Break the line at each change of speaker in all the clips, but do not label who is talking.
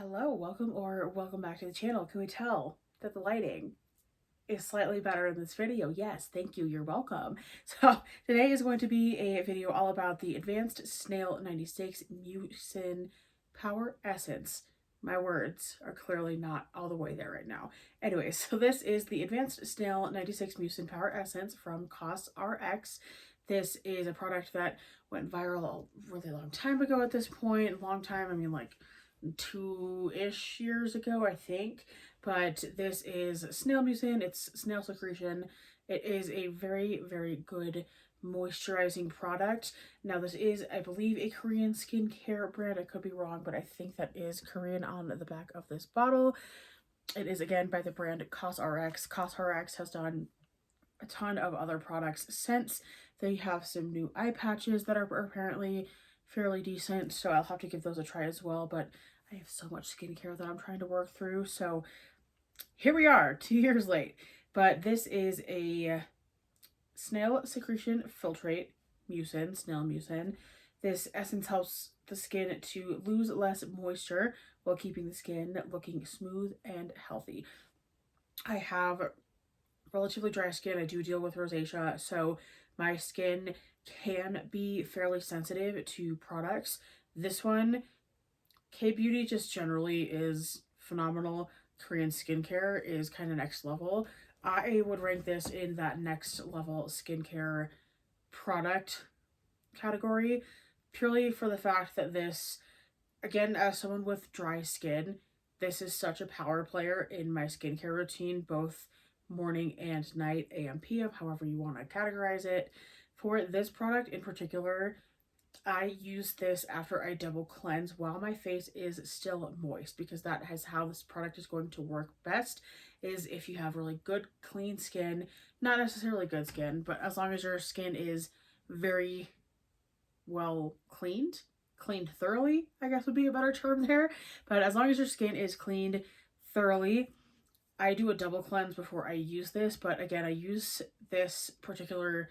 Hello, welcome back to the channel. Can we tell that the lighting is slightly better in this video? Yes, thank you, you're welcome. So today is going to be a video all about the Advanced Snail 96 Mucin Power Essence. My words are clearly not all the way there right now. Anyways, so this is the Advanced Snail 96 Mucin Power Essence from cosRX. This is a product that went viral a really long time ago at this point. Long time, I mean like 2-ish years ago, I think. But this is snail mucin, it's snail secretion. It is a very, very good moisturizing product. Now, this is, I believe, a Korean skincare brand. I could be wrong, but I think that is Korean on the back of this bottle. It is, again, by the brand cosRX. cosRX has done a ton of other products since. They have some new eye patches that are apparently fairly decent, so I'll have to give those a try as well. But I have so much skincare that I'm trying to work through, so here we are, 2 years late. But this is a snail secretion filtrate mucin, snail mucin. This essence helps the skin to lose less moisture while keeping the skin looking smooth and healthy. I have relatively dry skin. I do deal with rosacea, so my skin can be fairly sensitive to products. This one, K-Beauty just generally is phenomenal. Korean skincare is kind of next level. I would rank this in that next level skincare product category, purely for the fact that this, again, as someone with dry skin, this is such a power player in my skincare routine, both morning and night, AM, PM, however you want to categorize it. For this product in particular, I use this after I double cleanse while my face is still moist, because that is how this product is going to work best, is if you have really good clean skin, not necessarily good skin, but as long as your skin is very well cleaned thoroughly, I guess would be a better term there. But as long as your skin is cleaned thoroughly, I do a double cleanse before I use this. But again, I use this particular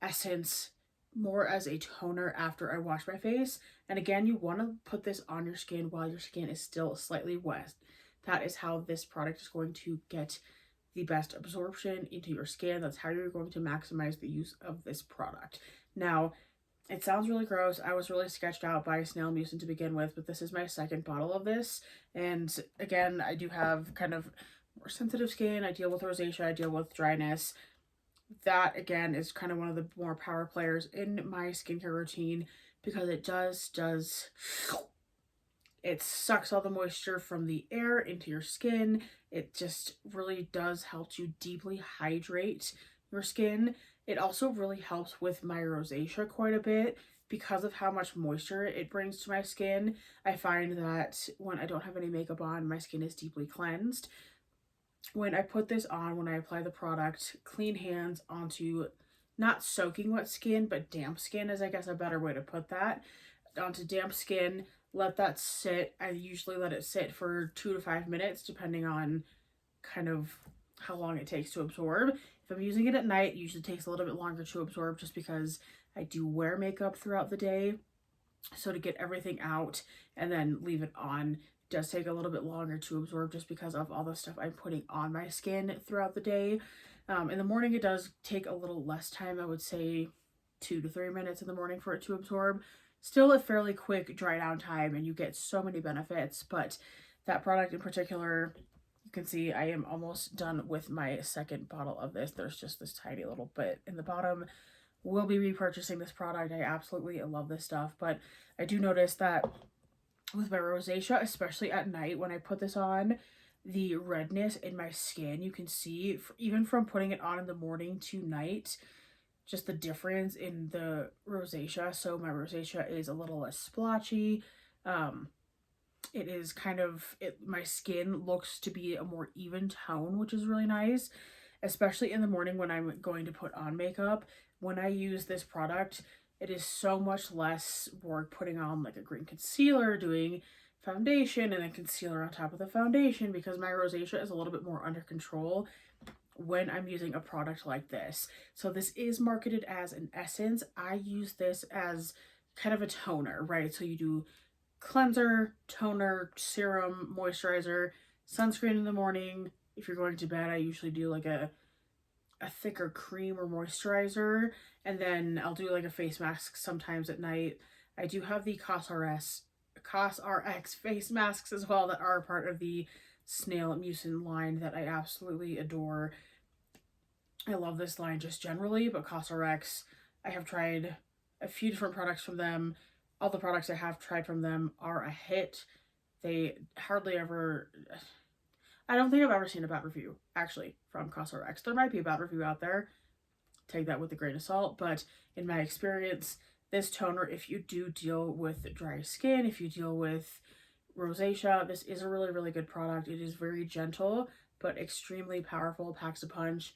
essence more as a toner after I wash my face. And again, you want to put this on your skin while your skin is still slightly wet. That is how this product is going to get the best absorption into your skin. That's how you're going to maximize the use of this product. Now, it sounds really gross. I was really sketched out by Snail Mucin to begin with, but this is my second bottle of this. And again, I do have kind of more sensitive skin. I deal with rosacea. I deal with dryness. That, again, is kind of one of the more power players in my skincare routine, because it sucks all the moisture from the air into your skin. It just really does help to deeply hydrate your skin. It also really helps with my rosacea quite a bit because of how much moisture it brings to my skin. I find that when I don't have any makeup on, my skin is deeply cleansed. When I put this on, when I apply the product, clean hands onto not soaking wet skin, but damp skin is, I guess, a better way to put that. Onto damp skin, let that sit. I usually let it sit for 2 to 5 minutes, depending on kind of how long it takes to absorb. If I'm using it at night, it usually takes a little bit longer to absorb, just because I do wear makeup throughout the day. So to get everything out and then leave it on does take a little bit longer to absorb, just because of all the stuff I'm putting on my skin throughout the day. In the morning, it does take a little less time. I would say 2 to 3 minutes in the morning for it to absorb. Still a fairly quick dry down time, and you get so many benefits. But that product in particular, you can see I am almost done with my second bottle of this. There's just this tiny little bit in the bottom. Will be repurchasing this product. I absolutely love this stuff, but I do notice that with my rosacea, especially at night when I put this on, the redness in my skin, you can see even from putting it on in the morning to night, just the difference in the rosacea. So my rosacea is a little less splotchy. It is kind of, my skin looks to be a more even tone, which is really nice, especially in the morning when I'm going to put on makeup. When I use this product, it is so much less work putting on like a green concealer, doing foundation and then concealer on top of the foundation, because my rosacea is a little bit more under control when I'm using a product like this. So this is marketed as an essence. I use this as kind of a toner, right? So you do cleanser, toner, serum, moisturizer, sunscreen in the morning. If you're going to bed, I usually do like a thicker cream or moisturizer, and then I'll do like a face mask sometimes at night. I do have the cosRX face masks as well that are part of the Snail Mucin line that I absolutely adore. I love this line just generally, but cosRX, I have tried a few different products from them. All the products I have tried from them are a hit. They hardly ever, I don't think I've ever seen a bad review, actually, from cosRX. There might be a bad review out there. Take that with a grain of salt. But in my experience, this toner, if you do deal with dry skin, if you deal with rosacea, this is a really, really good product. It is very gentle, but extremely powerful, packs a punch,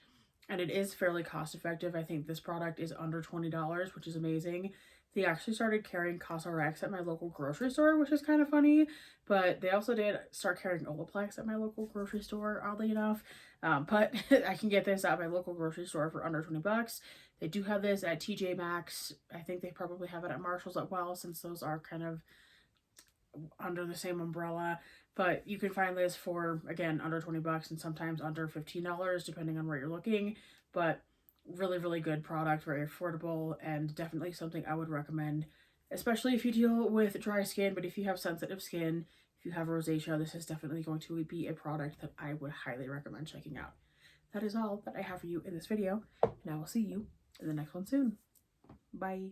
and it is fairly cost effective. I think this product is under $20, which is amazing. They actually started carrying cosRX at my local grocery store, which is kind of funny, but they also did start carrying Olaplex at my local grocery store, oddly enough. But I can get this at my local grocery store for under 20 bucks. They do have this at TJ Maxx. I think they probably have it at Marshall's as well, since those are kind of under the same umbrella. But you can find this for, again, under 20 bucks and sometimes under $15, depending on where you're looking. But really, really good product, very affordable, and definitely something I would recommend, especially if you deal with dry skin. But if you have sensitive skin, if you have rosacea, this is definitely going to be a product that I would highly recommend checking out. That is all that I have for you in this video, and I will see you in the next one soon. Bye.